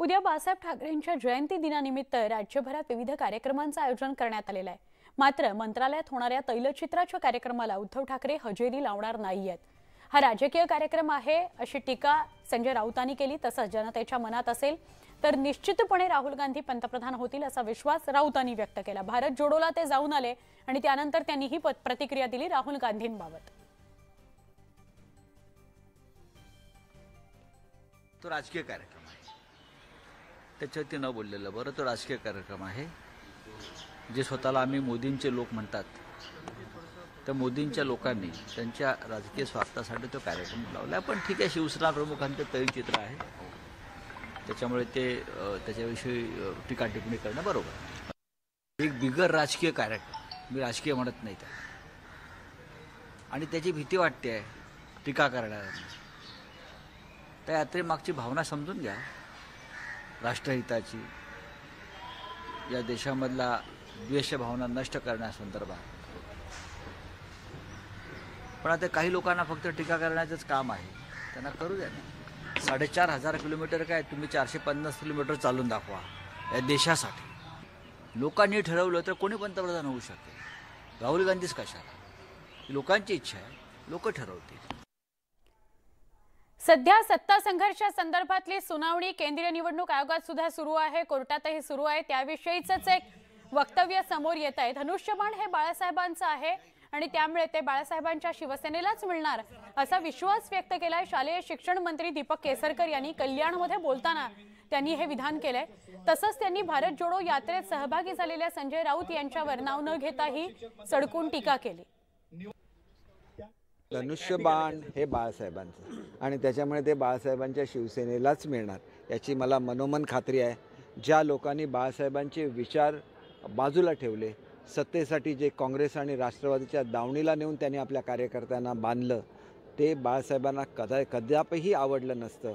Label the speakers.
Speaker 1: उद्या बाळासाहेब ठाकरेंच्या जयंती दिनानिमित्त राज्यभरात विविध कार्यक्रमांचं आयोजन करण्यात आलेलं आहे। मात्र मंत्रालयात होणाऱ्या तैलचित्राच्या कार्यक्रमाला उद्धव ठाकरे हजेरी लावणार नाहीयेत। हा राजकीय कार्यक्रम आहे अशी टीका संजय राऊतांनी केली। तसंच जनतेच्या मनात असेल तर निश्चितपणे राहुल गांधी पंतप्रधान होतील असा विश्वास राऊतांनी व्यक्त केला। भारत जोडोला ते जाऊन आले आणि त्यानंतर त्यांनी ही प्रतिक्रिया दिली राहुल गांधींबाबत।
Speaker 2: तो राजकीय कार्यक्रम आहे, त्याच्यावरती न बोललेलं बरं। तो राजकीय कार्यक्रम आहे। जे स्वतःला आम्ही मोदींचे लोक म्हणतात, त्या मोदींच्या लोकांनी त्यांच्या राजकीय स्वार्थासाठी तो कार्यक्रम लावला। पण ठीक आहे, शिवसेना प्रमुखांचं तैलचित्र आहे, त्याच्यामुळे ते त्याच्याविषयी टीका टिप्पणी करणं बरोबर। एक बिगर राजकीय कार्यक्रम, मी राजकीय म्हणत नाही त्याला, आणि त्याची भीती वाटते आहे टीका करणाऱ्यांना। त्या यात्रेमागची भावना समजून घ्या, राष्ट्रहिताची, या देशामधला द्वेष भावना नष्ट करण्यासंदर्भात। पण आता काही लोकांना फक्त टीका करण्याचंच काम आहे, त्यांना करू द्या ना। 4,500 किलोमीटर काय, तुम्ही 450 किलोमीटर चालून दाखवा या देशासाठी। लोकांनी ठरवलं तर कोणी पंतप्रधान होऊ शकेल, राहुल गांधीच कशाला? लोकांची इच्छा आहे, लोक ठरवतील।
Speaker 1: सध्या सत्ता संघर्षा संदर्भातली सुनावणी केंद्रीय निवडणूक आयोगात सुद्धा सुरू आहे, कोर्टातही सुरू आहे। त्याविषयीच एक वक्तव्य समोर येत आहे। धनुष्यबाण हे बाळासाहेबांचं आहे आणि त्यामुळे ते बाळासाहेबांच्या शिवसेनेलाच मिळणार असा विश्वास व्यक्त केलाय शालेय शिक्षण मंत्री दीपक केसरकर यांनी। कल्याणमध्ये बोलताना त्यांनी हे विधान केलंय। तसंच त्यांनी भारत जोडो यात्रेत सहभागी झालेल्या संजय राऊत यांच्यावर नाव न घेताही सडकून टीका केली।
Speaker 3: धनुष्यबाण हे बाळासाहेबांचं आणि त्याच्यामुळे ते बाळासाहेबांच्या शिवसेनेलाच मिळणार याची मला मनोमन खात्री आहे। ज्या लोकांनी बाळासाहेबांचे विचार बाजूला ठेवले, सत्तेसाठी जे काँग्रेस आणि राष्ट्रवादीच्या दावणीला नेऊन त्यांनी आपल्या कार्यकर्त्यांना बांधलं, ते बाळासाहेबांना कदापि आवडलं नसतं।